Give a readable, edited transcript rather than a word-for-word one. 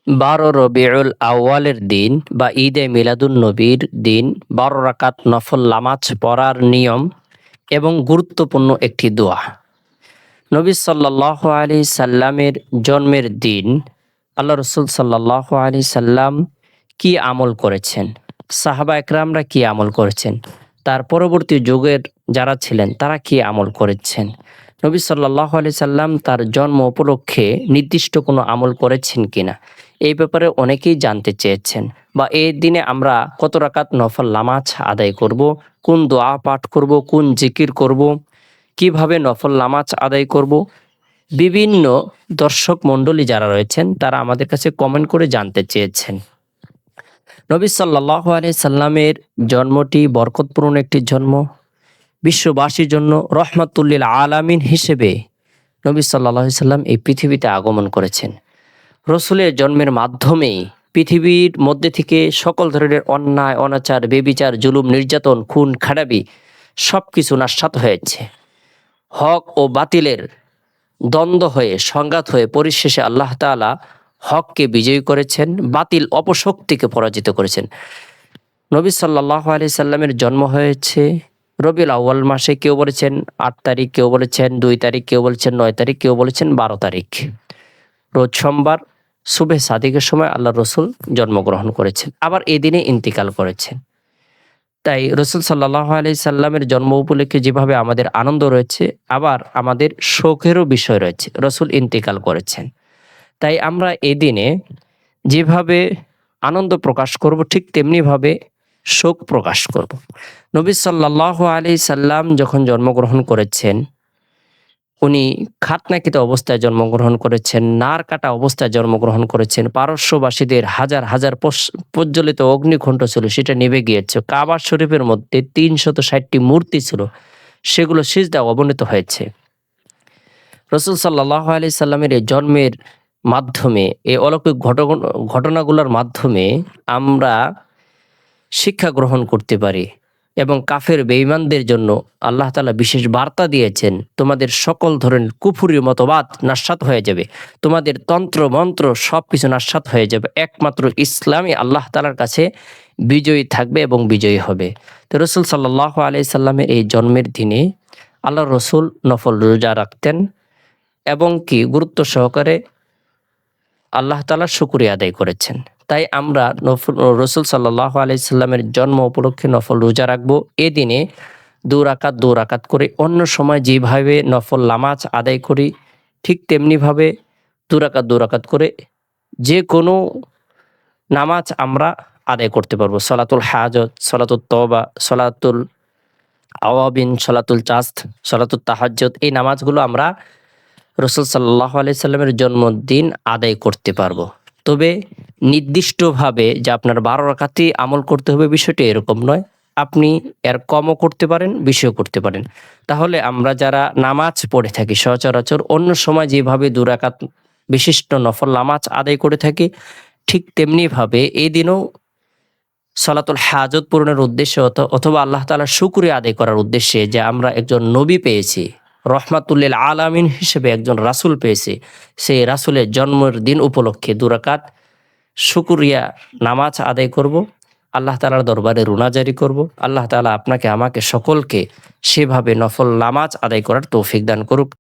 রবিউল আউয়ালের দিন বা ঈদে মিলাদুন নবীর দিন ১২ রাকাত নফল নামাজ পড়ার নিয়ম এবং গুরুত্বপূর্ণ একটি দোয়া। নবী সাল্লাল্লাহু আলাইহি সাল্লামের জন্মের দিন আল্লাহ রসুল সাল্লাল্লাহু আলাইহি সাল্লাম কি আমল করেছেন, সাহাবা একরামরা কি আমল করেছেন, তার পরবর্তী যুগের যারা ছিলেন তারা কি আমল করেছেন, নবী সাল্লাল্লাহু আলাইহি সাল্লাম তার জন্ম উপলক্ষে নির্দিষ্ট কোনো আমল করেছেন কিনা, এই ব্যাপারে অনেকেই জানতে চেয়েছেন। বা এই দিনে আমরা কত রাকাত নফল নামাজ আদায় করব, কোন দোয়া পাঠ করব, কোন জিকির করব, কিভাবে নফল নামাজ আদায় করব, বিভিন্ন দর্শক মণ্ডলী যারা রয়েছেন তারা আমাদের কাছে কমেন্ট করে জানতে চেয়েছেন। নবী সাল্লাল্লাহু আলাইহি সাল্লামের জন্মটি বরকতপূর্ণ একটি জন্ম। বিশ্ববাসীর জন্য রহমাতুল লিল আলামিন হিসেবে নবী সাল্লাল্লাহু আলাইহি সাল্লাম এই পৃথিবীতে আগমন করেছেন। রসুলের জন্মের মাধ্যমেই পৃথিবীর মধ্যে থেকে সকল ধরনের অন্যায়, অনাচার, বেবিচার, জুলুম, নির্যাতন, খুন খারাপি সব কিছু নাশাত হয়েছে। হক ও বাতিলের দ্বন্দ্ব হয়ে, সংঘাত হয়ে পরিশেষে আল্লাহ তাআলা হককে বিজয়ী করেছেন, বাতিল অপশক্তিকে পরাজিত করেছেন। নবী সাল্লাল্লাহু আলাইহি সাল্লামের জন্ম হয়েছে রবিউল আউয়াল মাসে। কেউ বলেছেন ৮ তারিখ, কেউ বলেছেন ২ তারিখ, কেউ বলেছেন ৯ তারিখ, কেউ বলেছেন ১২ তারিখ। রোজ সোমবার সুবহে সাদিকের সময় আল্লাহ রসুল জন্মগ্রহণ করেছেন, আবার এই দিনে ইন্তিকাল করেছেন। তাই রসুল সাল্লাল্লাহু আলাইহি সাল্লামের জন্ম উপলক্ষে যেভাবে আমাদের আনন্দ রয়েছে, আবার আমাদের শোকেরও বিষয় রয়েছে। রসুল ইন্তিকাল করেছেন, তাই আমরা এই দিনে যেভাবে আনন্দ প্রকাশ করব ঠিক তেমনিভাবে শোক প্রকাশ করব। নবী সাল্লাল্লাহু আলাইহি সাল্লাম যখন জন্মগ্রহণ করেছেন, উনি খাতনাকৃত অবস্থায় জন্মগ্রহণ করেছেন, নার কাটা অবস্থায় জন্মগ্রহণ করেছেন। পারস্যবাসীদের হাজার হাজার প্রজ্বলিত অগ্নিকুণ্ড ছিল, সেটা নিভে গিয়েছে। কাবা শরীফের মধ্যে ৩৬০টি মূর্তি ছিল, সেগুলো সিজদা অবনীত হয়েছে। রসুল সাল্লাল্লাহু আলাইহি সাল্লামের এই জন্মের মাধ্যমে, এই অলৌকিক ঘটনাগুলোর মাধ্যমে আমরা শিক্ষা গ্রহণ করতে পারি এবং কাফের বেঈমানদের জন্য আল্লাহ তাআলা বিশেষ বার্তা দিয়েছেন, তোমাদের সকল ধরনের কুফরি মতবাদ নাশাত হয়ে যাবে, তোমাদের তন্ত্র মন্ত্র সব কিছু নাশাত হয়ে যাবে, একমাত্র ইসলামই আল্লাহ তাআলার কাছে বিজয়ী থাকবে এবং বিজয়ী হবে। তো রসুল সাল্লাল্লাহু আলাইহি সাল্লামের এই জন্মের দিনে আল্লাহ রসুল নফল রোজা রাখতেন এবং কি গুরুত্ব সহকারে আল্লাহ তাআলার শুকরিয়া আদায় করেছেন। তাই আমরা রসুল সাল্লাল্লাহু আলাইহি সাল্লামের জন্ম উপলক্ষে নফল রোজা রাখবো। এ দিনে ২ রাকাত করে অন্য সময় যেভাবে নফল নামাজ আদায় করি ঠিক তেমনিভাবে ২ রাকাত করে যে কোনো নামাজ আমরা আদায় করতে পারবো। সলাতুল হাজত, সলাতুল তওবা, সলাতুল আওয়াবিন, সলাতুল চাস্ত, সলাতুল তাহাজ্জুদ, এই নামাজগুলো আমরা রসুল সাল্লাল্লাহু আলাইহি সাল্লামের জন্মদিন আদায় করতে পারবো। তবে নির্দিষ্টভাবে যে আপনার ১২ রাকাতই আমল করতে হবে বিষয়টি এরকম নয়, আপনি এর কমও করতে পারেন, বেশিও করতে পারেন। তাহলে আমরা যারা নামাজ পড়ে থাকি সচরাচর অন্য সময় যেভাবে ২ রাকাত বিশিষ্ট নফল নামাজ আদায় করে থাকি ঠিক তেমনিভাবে এই দিনও সলাতুল হাজত পূরণের উদ্দেশ্যে অথবা আল্লাহ তাআলার শুকরিয়া আদায় করার উদ্দেশ্যে যে আমরা একজন নবী পেয়েছি, রহমাতুল লিল আলামিন হিসেবে একজন রাসূল পেয়েছি, সেই রাসূলের জন্মের দিন উপলক্ষে ২ রাকাত শুকরিয়া নামাজ আদায় করব, আল্লাহ তাআলার দরবারে রুনাজারি করব। আল্লাহ তাআলা আপনাকে আমাকে সকলকে সেভাবে নফল নামাজ আদায় করার তৌফিক দান করুক।